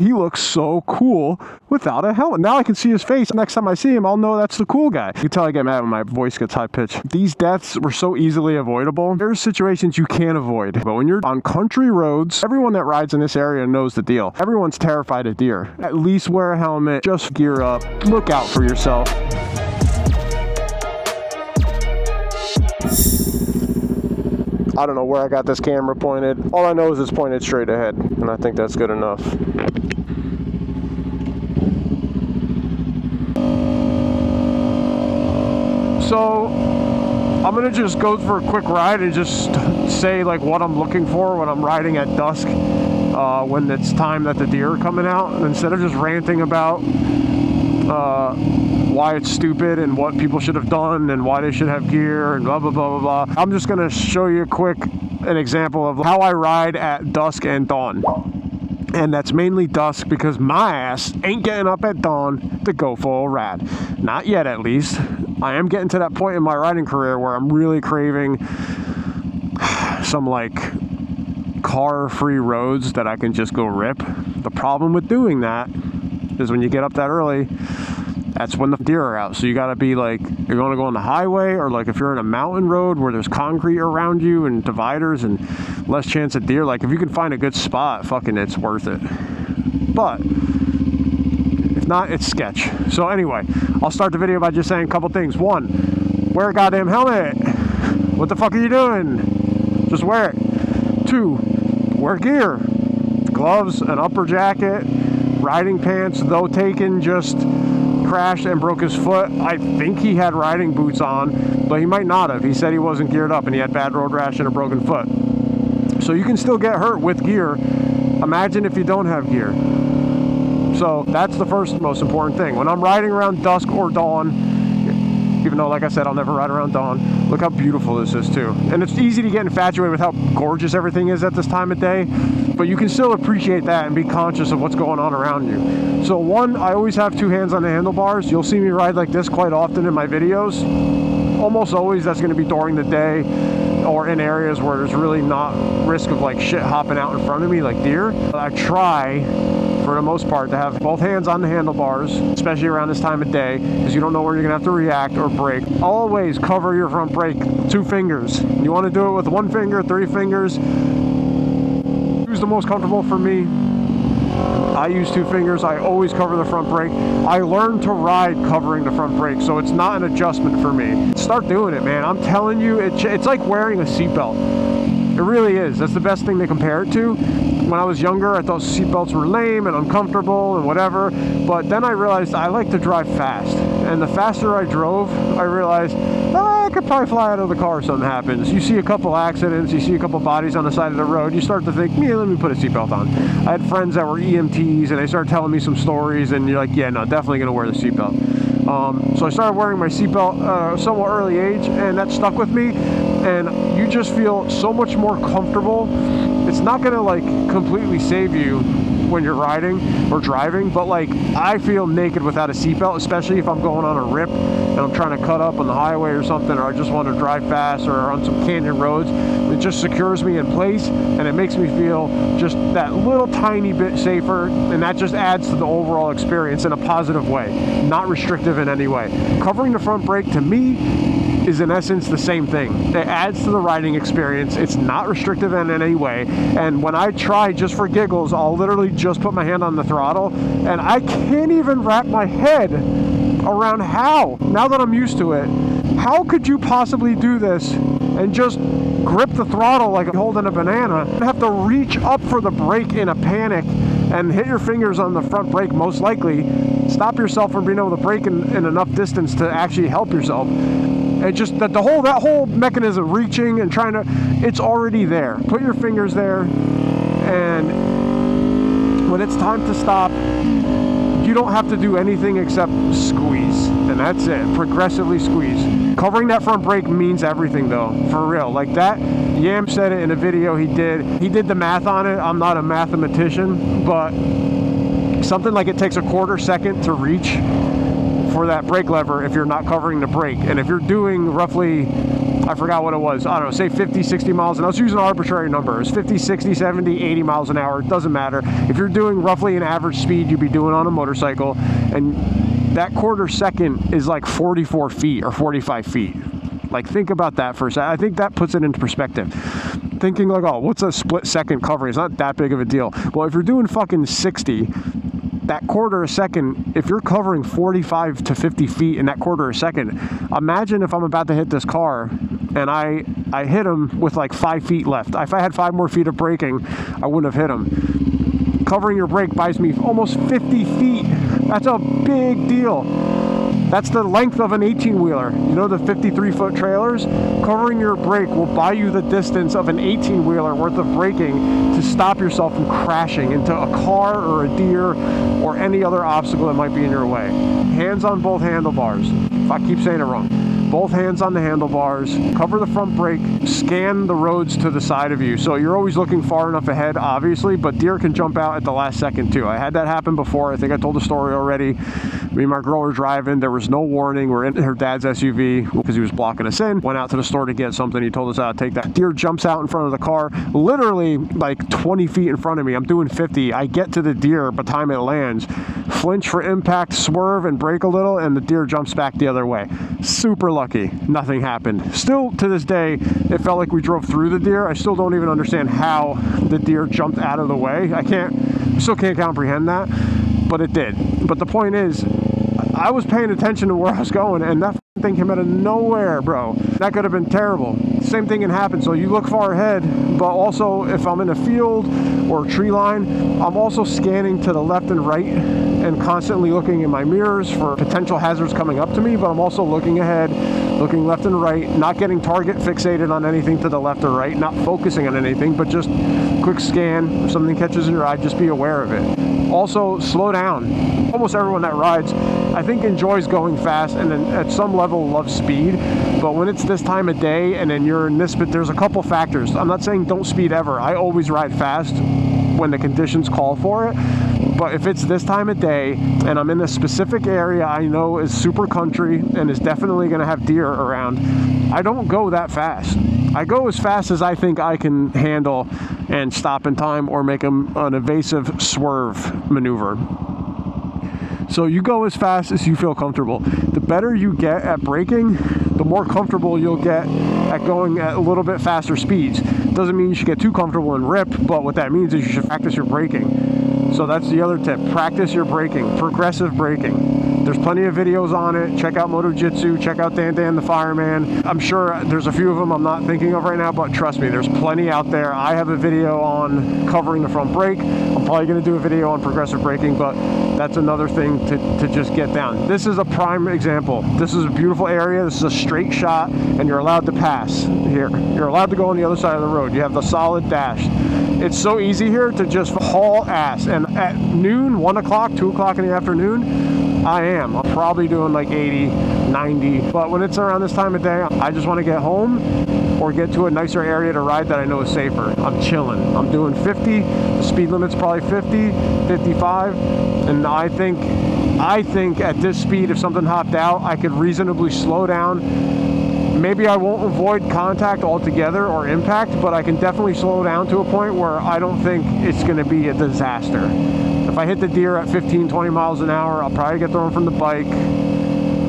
He looks so cool without a helmet. Now I can see his face. Next time I see him, I'll know that's the cool guy. You can tell I get mad when my voice gets high pitched. These deaths were so easily avoidable. There's situations you can't avoid. But when you're on country roads, everyone that rides in this area knows the deal. Everyone's terrified of deer. At least wear a helmet. Just gear up. Look out for yourself. I don't know where I got this camera pointed. All I know is it's pointed straight ahead, and I think that's good enough. So I'm gonna just go for a quick ride and just say like what I'm looking for when I'm riding at dusk, when it's time that the deer are coming out. And instead of just ranting about why it's stupid and what people should have done and why they should have gear and blah blah blah blah blah, I'm just gonna show you an example of how I ride at dusk and dawn. And that's mainly dusk because my ass ain't getting up at dawn to go for a ride. Not yet, at least. I am getting to that point in my riding career where I'm really craving some like car-free roads that I can just go rip. The problem with doing that is when you get up that early, that's when the deer are out. So you gotta be like, you're gonna go on the highway, or like if you're in a mountain road where there's concrete around you and dividers and less chance of deer, like if you can find a good spot, fucking it's worth it. But if not, it's sketch. So anyway, I'll start the video by just saying a couple things. One, wear a goddamn helmet. What the fuck are you doing? Just wear it. Two, wear gear. Gloves, an upper jacket, riding pants, though taken just crashed and broke his foot. I think he had riding boots on, but he might not have. He said he wasn't geared up and he had bad road rash and a broken foot. So you can still get hurt with gear. Imagine if you don't have gear. So that's the first most important thing. When I'm riding around dusk or dawn, even though, like I said, I'll never ride around dawn, look how beautiful this is too. And it's easy to get infatuated with how gorgeous everything is at this time of day, but you can still appreciate that and be conscious of what's going on around you. So one, I always have two hands on the handlebars. You'll see me ride like this quite often in my videos. Almost always that's going to be during the day or in areas where there's really not risk of like shit hopping out in front of me like deer. I try, for the most part, to have both hands on the handlebars, especially around this time of day, because you don't know where you're gonna have to react or brake. Always cover your front brake, 2 fingers. You want to do it with 1 finger, 3 fingers. Use the most comfortable for me. I use 2 fingers. I always cover the front brake. I learned to ride covering the front brake, so it's not an adjustment for me. Start doing it, man. I'm telling you, it's like wearing a seatbelt. It really is. That's the best thing to compare it to. When I was younger, I thought seatbelts were lame and uncomfortable and whatever, but then I realized I like to drive fast. And the faster I drove, I realized, I could probably fly out of the car if something happens. You see a couple accidents, you see a couple bodies on the side of the road, you start to think, yeah, let me put a seatbelt on. I had friends that were EMTs and they started telling me some stories, and you're like, yeah, no, definitely gonna wear the seatbelt. So I started wearing my seatbelt somewhat early age, and that stuck with me. And you just feel so much more comfortable. It's not gonna like completely save you when you're riding or driving, but like I feel naked without a seatbelt, especially if I'm going on a rip and I'm trying to cut up on the highway or something, or I just want to drive fast or on some canyon roads. It just secures me in place and it makes me feel just that little tiny bit safer, and that just adds to the overall experience in a positive way, not restrictive in any way. Covering the front brake to me is in essence the same thing. It adds to the riding experience. It's not restrictive in any way. And when I try just for giggles, I'll literally just put my hand on the throttle, and I can't even wrap my head around how, now that I'm used to it, how could you possibly do this and just grip the throttle like you're holding a banana and have to reach up for the brake in a panic and hit your fingers on the front brake, most likely stop yourself from being able to brake in enough distance to actually help yourself. It just, that whole mechanism, reaching and trying to, it's already there. Put your fingers there, and when it's time to stop, you don't have to do anything except squeeze, and that's it. Progressively squeeze. Covering that front brake means everything though, for real. Like that, Yam said it in a video he did the math on it. I'm not a mathematician, but something like it takes a quarter second to reach for that brake lever if you're not covering the brake. And if you're doing roughly I forgot what it was. I don't know, say 50, 60 miles an hour. Let's use an arbitrary number. It's 50, 60, 70, 80 miles an hour. It doesn't matter. If you're doing roughly an average speed you'd be doing on a motorcycle, and that quarter second is like 44 feet or 45 feet. Like, think about that for a second. I think that puts it into perspective. Thinking like, oh, what's a split second covering? It's not that big of a deal. Well, if you're doing fucking 60, that quarter a second, if you're covering 45 to 50 feet in that quarter a second, imagine if I'm about to hit this car and I hit him with like 5 feet left. If I had 5 more feet of braking, I wouldn't have hit him. Covering your brake buys me almost 50 feet. That's a big deal. That's the length of an 18-wheeler. You know, the 53-foot trailers? Covering your brake will buy you the distance of an 18-wheeler worth of braking to stop yourself from crashing into a car or a deer or any other obstacle that might be in your way. Hands on both handlebars. If I keep saying it wrong. Both hands on the handlebars, cover the front brake, scan the roads to the side of you. So you're always looking far enough ahead, obviously, but deer can jump out at the last second too. I had that happen before. I think I told the story already. Me and my girl were driving. There was no warning. We're in her dad's SUV because he was blocking us in. Went out to the store to get something. He told us how to take that. Deer jumps out in front of the car, literally like 20 feet in front of me. I'm doing 50. I get to the deer by the time it lands, flinch for impact, swerve and brake a little, and the deer jumps back the other way. Super lucky. Nothing happened. Still to this day, it felt like we drove through the deer. I still don't even understand how the deer jumped out of the way. I still can't comprehend that, but it did. But the point is, I was paying attention to where I was going, and that thing came out of nowhere, bro. That could have been terrible. Same thing can happen. So you look far ahead, but also if I'm in a field or a tree line, I'm also scanning to the left and right and constantly looking in my mirrors for potential hazards coming up to me, but I'm also looking ahead, looking left and right, not getting target fixated on anything to the left or right, not focusing on anything, but just quick scan. If something catches in your eye, just be aware of it. Also, slow down. Almost everyone that rides, I think, enjoys going fast and then at some level loves speed, but when it's this time of day and then you're in this, but there's a couple factors. I'm not saying don't speed ever. I always ride fast when the conditions call for it, but if it's this time of day and I'm in a specific area I know is super country and is definitely going to have deer around, I don't go that fast. I go as fast as I think I can handle and stop in time or make an evasive swerve maneuver. So you go as fast as you feel comfortable. The better you get at braking, the more comfortable you'll get at going at a little bit faster speeds. Doesn't mean you should get too comfortable and rip, but what that means is you should practice your braking. So that's the other tip. Practice your braking, progressive braking. There's plenty of videos on it. Check out MOTOJITSU, check out Dan the Fireman. I'm sure there's a few of them I'm not thinking of right now, but trust me, there's plenty out there. I have a video on covering the front brake. I'm probably gonna do a video on progressive braking, but that's another thing to just get down. This is a prime example. This is a beautiful area. This is a straight shot, and you're allowed to pass here. You're allowed to go on the other side of the road. You have the solid dash. It's so easy here to just haul ass. And at noon, 1 o'clock, 2 o'clock in the afternoon, I'm probably doing like 80, 90. But when it's around this time of day, I just want to get home or get to a nicer area to ride that I know is safer. I'm chilling. I'm doing 50. The speed limit's probably 50, 55. And I think at this speed, if something hopped out, I could reasonably slow down. Maybe I won't avoid contact altogether or impact, but I can definitely slow down to a point where I don't think it's going to be a disaster. If I hit the deer at 15, 20 miles an hour, I'll probably get thrown from the bike,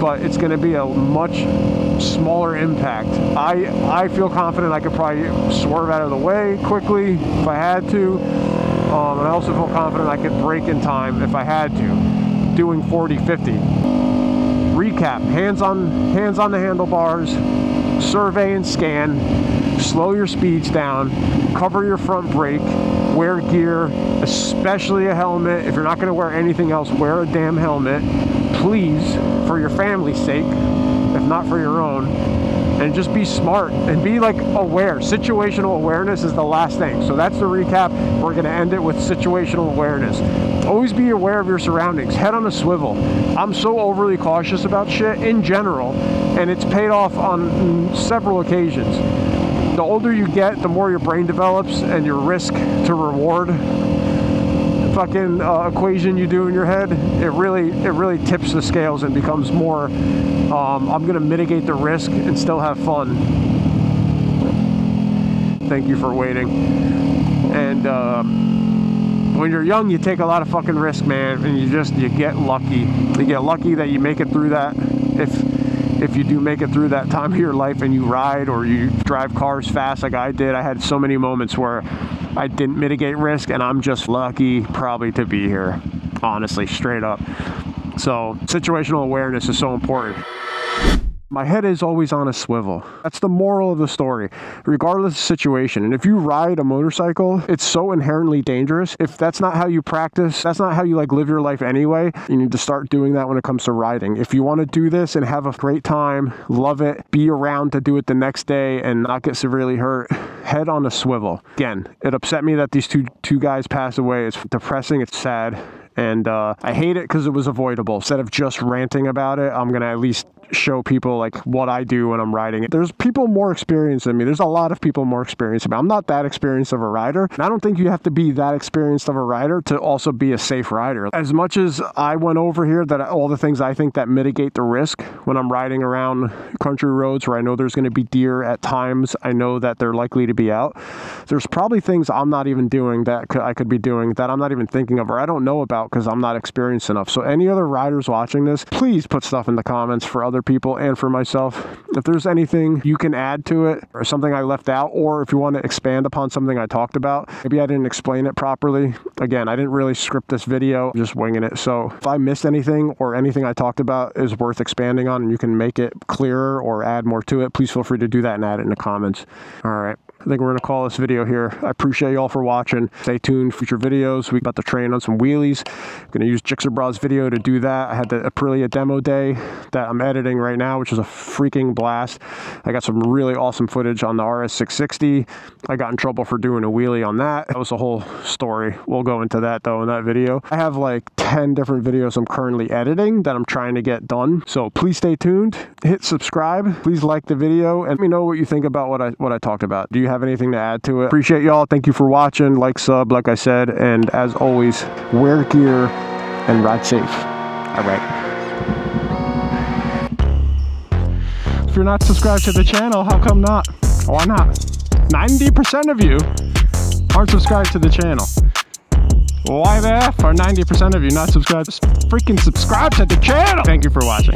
but it's going to be a much smaller impact. I feel confident I could probably swerve out of the way quickly if I had to, and I also feel confident I could brake in time if I had to, doing 40, 50. Recap, hands on the handlebars, survey and scan, slow your speeds down, cover your front brake, wear gear, especially a helmet. If you're not going to wear anything else, wear a damn helmet, please, for your family's sake, if not for your own. And just be smart and be like aware. Situational awareness is the last thing. So that's the recap. We're going to end it with situational awareness. Always be aware of your surroundings. Head on a swivel. I'm so overly cautious about shit in general, and it's paid off on several occasions. The older you get, the more your brain develops and your risk to reward fucking equation you do in your head, it really tips the scales and becomes more I'm gonna mitigate the risk and still have fun. thank you for waiting. And when you're young, you take a lot of fucking risk, man, and you get lucky. You get lucky that you make it through that. If you do make it through that time of your life and you ride or you drive cars fast like I did, I had so many moments where I didn't mitigate risk, and I'm just lucky probably to be here, honestly, straight up. So situational awareness is so important. My head is always on a swivel. That's the moral of the story, regardless of the situation. And if you ride a motorcycle, it's so inherently dangerous. If that's not how you practice, that's not how you like live your life anyway, you need to start doing that when it comes to riding. If you want to do this and have a great time, love it, be around to do it the next day and not get severely hurt, head on a swivel. Again, it upset me that these two guys passed away. It's depressing, it's sad. And I hate it because it was avoidable. Instead of just ranting about it, I'm going to at least show people like what I do when I'm riding it. There's people more experienced than me. There's a lot of people more experienced than me. I'm not that experienced of a rider. And I don't think you have to be that experienced of a rider to also be a safe rider. As much as I went over here, that all the things I think that mitigate the risk when I'm riding around country roads where I know there's going to be deer at times, I know that they're likely to be out. There's probably things I'm not even doing that I could be doing that I'm not even thinking of or I don't know about because I'm not experienced enough. So any other riders watching this, please put stuff in the comments for other people and for myself. If there's anything you can add to it or something I left out, or if you want to expand upon something I talked about, maybe I didn't explain it properly. Again, I didn't really script this video, I'm just winging it. So if I missed anything or anything I talked about is worth expanding on and you can make it clearer or add more to it, please feel free to do that and add it in the comments. All right. I think we're going to call this video here. I appreciate you all for watching. Stay tuned for future videos. We're about to train on some wheelies. I'm going to use Jixabraw's video to do that. I had the Aprilia demo day that I'm editing right now, which is a freaking blast. I got some really awesome footage on the RS660. I got in trouble for doing a wheelie on that. That was a whole story. We'll go into that though in that video. I have like 10 different videos I'm currently editing that I'm trying to get done. So please stay tuned. Hit subscribe. Please like the video and let me know what you think about what I talked about. Do you have anything to add to it? Appreciate y'all. Thank you for watching. Like, sub, like I said, and as always, wear gear and ride safe. All right. If you're not subscribed to the channel, how come not? Why not? 90% of you aren't subscribed to the channel. Why the F are 90% of you not subscribed? Just freaking subscribe to the channel. Thank you for watching.